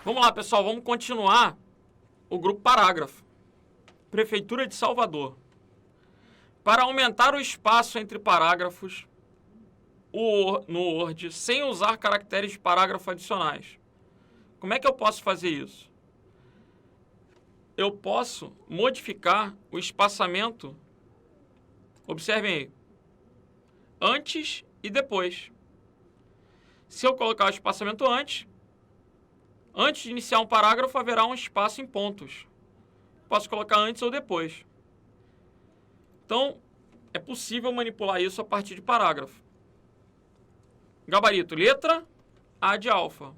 Vamos lá, pessoal, vamos continuar o grupo parágrafo. Prefeitura de Salvador. Para aumentar o espaço entre parágrafos no Word, sem usar caracteres de parágrafo adicionais. Como é que eu posso fazer isso? Eu posso modificar o espaçamento, observem aí, antes e depois. Se eu colocar o espaçamento antes de iniciar um parágrafo, haverá um espaço em pontos. Posso colocar antes ou depois. Então, é possível manipular isso a partir de parágrafo. Gabarito, letra A de alfa.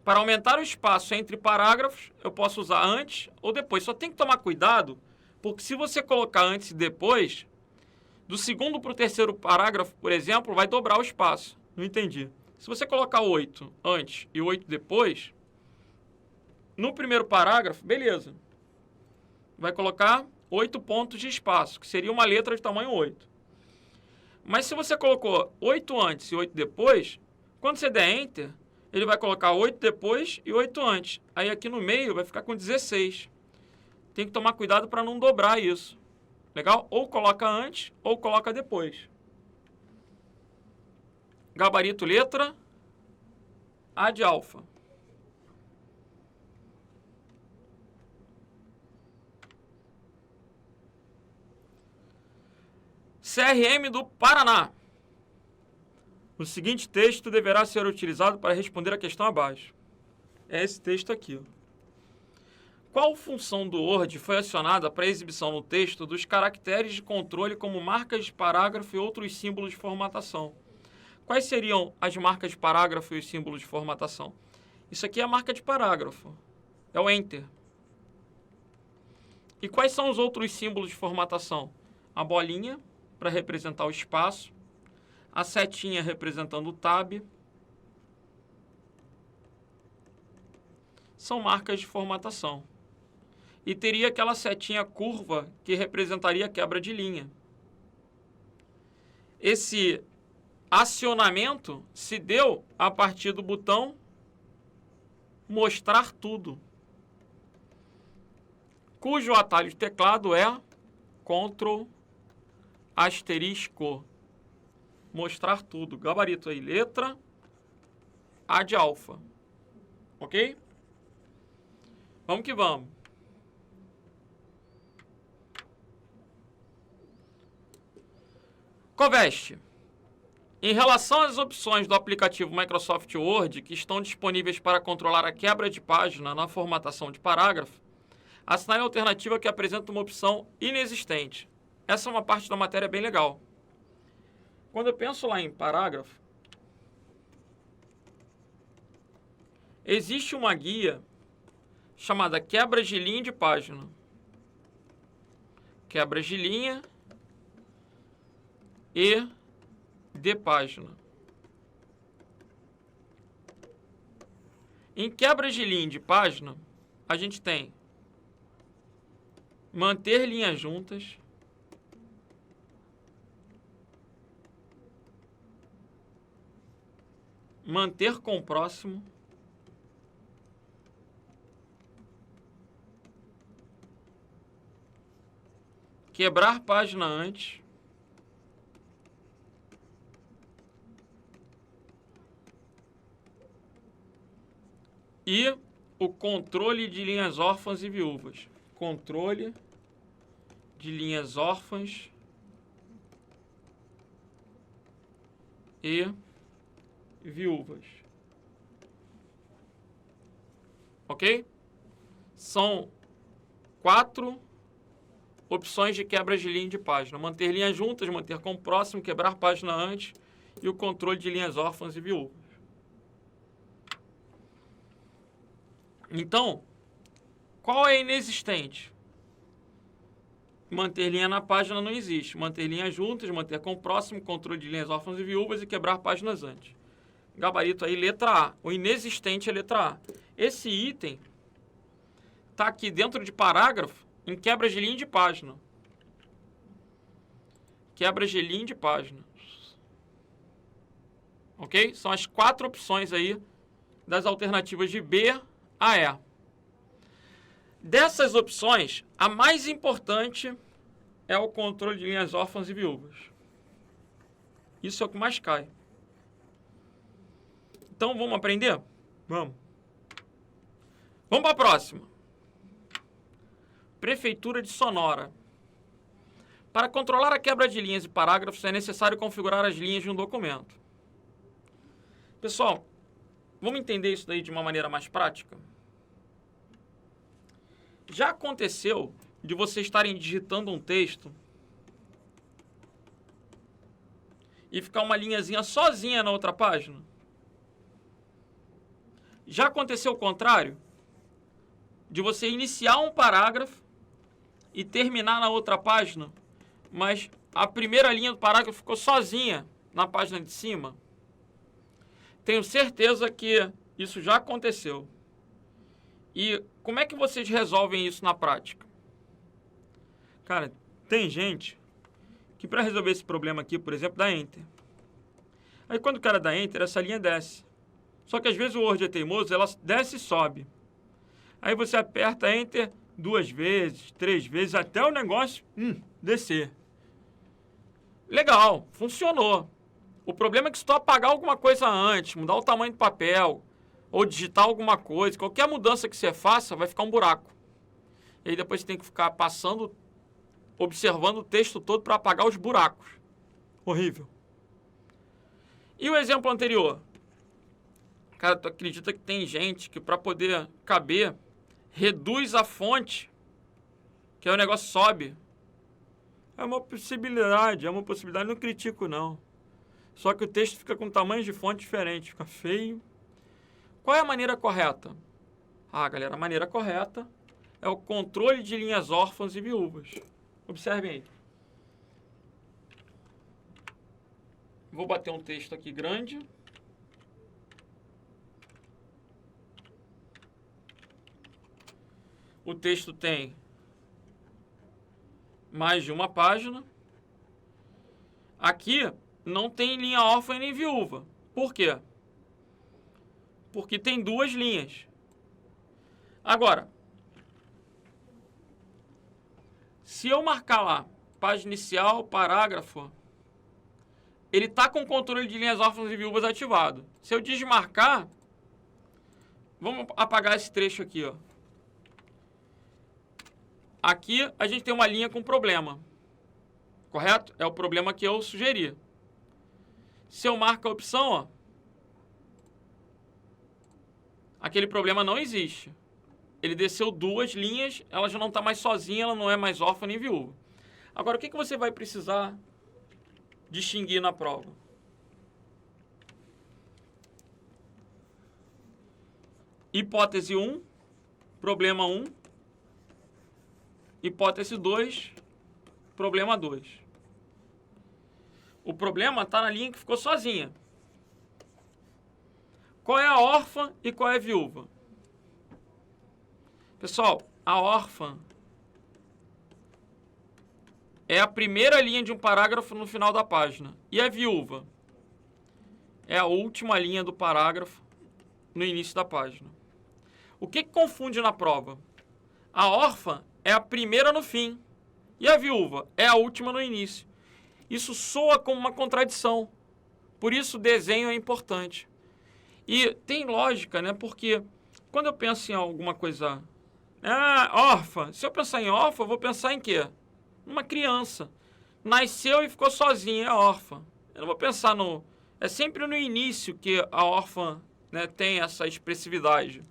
Para aumentar o espaço entre parágrafos, eu posso usar antes ou depois. Só tem que tomar cuidado, porque se você colocar antes e depois, do segundo para o terceiro parágrafo, por exemplo, vai dobrar o espaço. Não entendi. Se você colocar 8 antes e 8 depois, no primeiro parágrafo, beleza. Vai colocar 8 pontos de espaço, que seria uma letra de tamanho 8. Mas se você colocou 8 antes e 8 depois, quando você der Enter, ele vai colocar 8 depois e 8 antes. Aí aqui no meio vai ficar com 16. Tem que tomar cuidado para não dobrar isso. Legal? Ou coloca antes ou coloca depois. Gabarito letra A de alfa. CRM do Paraná. O seguinte texto deverá ser utilizado para responder a questão abaixo. É esse texto aqui. Qual função do Word foi acionada para a exibição no texto dos caracteres de controle como marcas de parágrafo e outros símbolos de formatação? Quais seriam as marcas de parágrafo e os símbolos de formatação? Isso aqui é a marca de parágrafo. É o Enter. E quais são os outros símbolos de formatação? A bolinha, para representar o espaço. A setinha representando o Tab. São marcas de formatação. E teria aquela setinha curva que representaria a quebra de linha. Esse acionamento se deu a partir do botão Mostrar Tudo, cujo atalho de teclado é Ctrl asterisco. Mostrar Tudo. Gabarito aí, letra A de alfa. Ok? Vamos que vamos. Coveste. Em relação às opções do aplicativo Microsoft Word que estão disponíveis para controlar a quebra de página na formatação de parágrafo, assinale a alternativa que apresenta uma opção inexistente. Essa é uma parte da matéria bem legal. Quando eu penso lá em parágrafo, existe uma guia chamada Quebras de Linha de Página. Quebras de linha e de página. Em quebras de linha de página, a gente tem manter linhas juntas, manter com próximo, quebrar página antes, e o controle de linhas órfãs e viúvas. Controle de linhas órfãs e viúvas. Ok? São 4 opções de quebras de linha de página. Manter linhas juntas, manter com próximo, quebrar página antes e o controle de linhas órfãs e viúvas. Então, qual é inexistente? Manter linha na página não existe. Manter linhas juntas, manter com próximo, controle de linhas órfãs e viúvas e quebrar páginas antes. Gabarito aí, letra A. O inexistente é letra A. Esse item está aqui dentro de parágrafo em quebras de linha de página. Quebras de linha de página. Ok? São as 4 opções aí das alternativas de B a E. Dessas opções, a mais importante é o controle de linhas órfãs e viúvas. Isso é o que mais cai. Então, vamos aprender? Vamos. Vamos para a próxima. Prefeitura de Sonora. Para controlar a quebra de linhas e parágrafos, é necessário configurar as linhas de um documento. Pessoal, vamos entender isso daí de uma maneira mais prática? Já aconteceu de vocês estarem digitando um texto e ficar uma linhazinha sozinha na outra página? Já aconteceu o contrário? De você iniciar um parágrafo e terminar na outra página, mas a primeira linha do parágrafo ficou sozinha na página de cima? Tenho certeza que isso já aconteceu. E como é que vocês resolvem isso na prática? Cara, tem gente que para resolver esse problema aqui, por exemplo, dá Enter. Aí quando o cara dá Enter, essa linha desce. Só que às vezes o Word é teimoso, ela desce e sobe. Aí você aperta Enter 2 vezes, 3 vezes, até o negócio descer. Legal, funcionou. O problema é que se tu apagar alguma coisa antes, mudar o tamanho do papel, ou digitar alguma coisa, qualquer mudança que você faça, vai ficar um buraco. E aí depois você tem que ficar passando, observando o texto todo para apagar os buracos. Horrível. E o exemplo anterior? Cara, tu acredita que tem gente que para poder caber, reduz a fonte, que aí o negócio sobe? É uma possibilidade, não critico não. Só que o texto fica com tamanhos de fonte diferentes, fica feio. Qual é a maneira correta? Ah, galera, a maneira correta é o controle de linhas órfãs e viúvas. Observem aí. Vou bater um texto aqui grande. O texto tem mais de uma página. Aqui não tem linha órfã nem viúva. Por quê? Porque tem 2 linhas. Agora, se eu marcar lá, página inicial, parágrafo, ele está com o controle de linhas órfãs e viúvas ativado. Se eu desmarcar, vamos apagar esse trecho aqui, ó. Aqui a gente tem uma linha com problema. Correto? É o problema que eu sugeri. Se eu marco a opção, ó, aquele problema não existe. Ele desceu 2 linhas, ela já não está mais sozinha, ela não é mais órfã nem viúva. Agora, o que você vai precisar distinguir na prova? Hipótese 1, problema 1. Hipótese 2, problema 2. O problema está na linha que ficou sozinha. Qual é a órfã e qual é a viúva? Pessoal, a órfã é a primeira linha de um parágrafo no final da página. E a viúva é a última linha do parágrafo no início da página. O que confunde na prova? A órfã é a primeira no fim e a viúva é a última no início. Isso soa como uma contradição. Por isso o desenho é importante. E tem lógica, né? Porque quando eu penso em alguma coisa... órfã. Se eu pensar em órfã, eu vou pensar em quê? Numa criança. Nasceu e ficou sozinha, é órfã. Eu não vou pensar no... É sempre no início que a órfã, né, tem essa expressividade.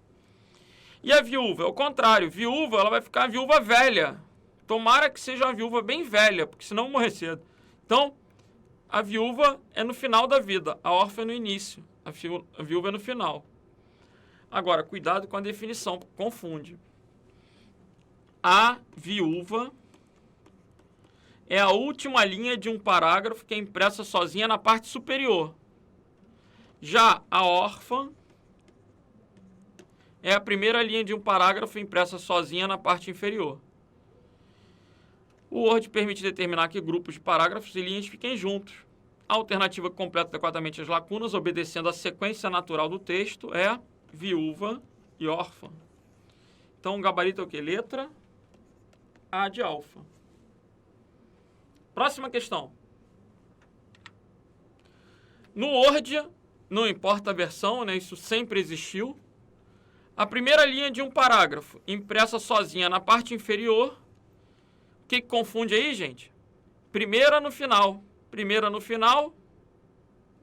E a viúva? É o contrário. Viúva, ela vai ficar viúva velha. Tomara que seja uma viúva bem velha, porque senão eu vou morrer cedo. Então, a viúva é no final da vida. A órfã é no início. A viúva é no final. Agora, cuidado com a definição, confunde. A viúva é a última linha de um parágrafo que é impressa sozinha na parte superior. Já a órfã é a primeira linha de um parágrafo impressa sozinha na parte inferior. O Word permite determinar que grupos de parágrafos e linhas fiquem juntos. A alternativa que completa adequadamente as lacunas, obedecendo à sequência natural do texto, é viúva e órfã. Então, o gabarito é o quê? Letra A de alfa. Próxima questão. No Word, não importa a versão, né? Isso sempre existiu. A primeira linha de um parágrafo, impressa sozinha na parte inferior. O que confunde aí, gente? Primeira no final. Primeira no final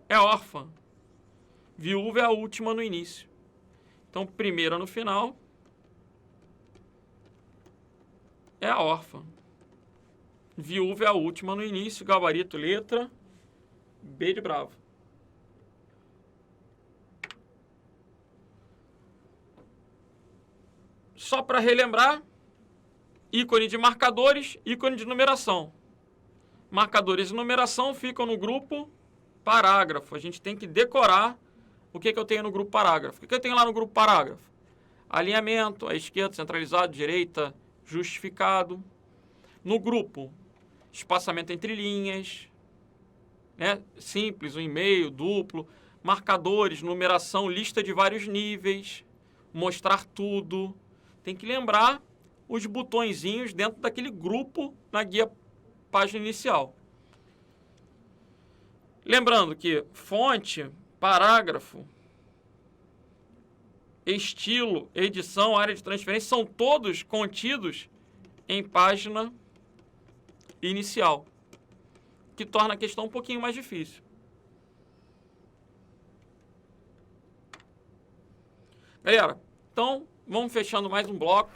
é órfã. Viúva é a última no início. Então, primeira no final é a órfã. Viúva é a última no início. Gabarito, letra B de bravo. Só para relembrar, ícone de marcadores, ícone de numeração. Marcadores e numeração ficam no grupo parágrafo. A gente tem que decorar o que eu tenho no grupo parágrafo. O que eu tenho lá no grupo parágrafo? Alinhamento, à esquerda, centralizado, direita, justificado. No grupo, espaçamento entre linhas, né? Simples, um e-mail, duplo. Marcadores, numeração, lista de vários níveis. Mostrar tudo. Tem que lembrar os botõezinhos dentro daquele grupo na guia página inicial. Lembrando que fonte, parágrafo, estilo, edição, área de transferência são todos contidos em página inicial, que torna a questão um pouquinho mais difícil. Galera, então vamos fechando mais um bloco.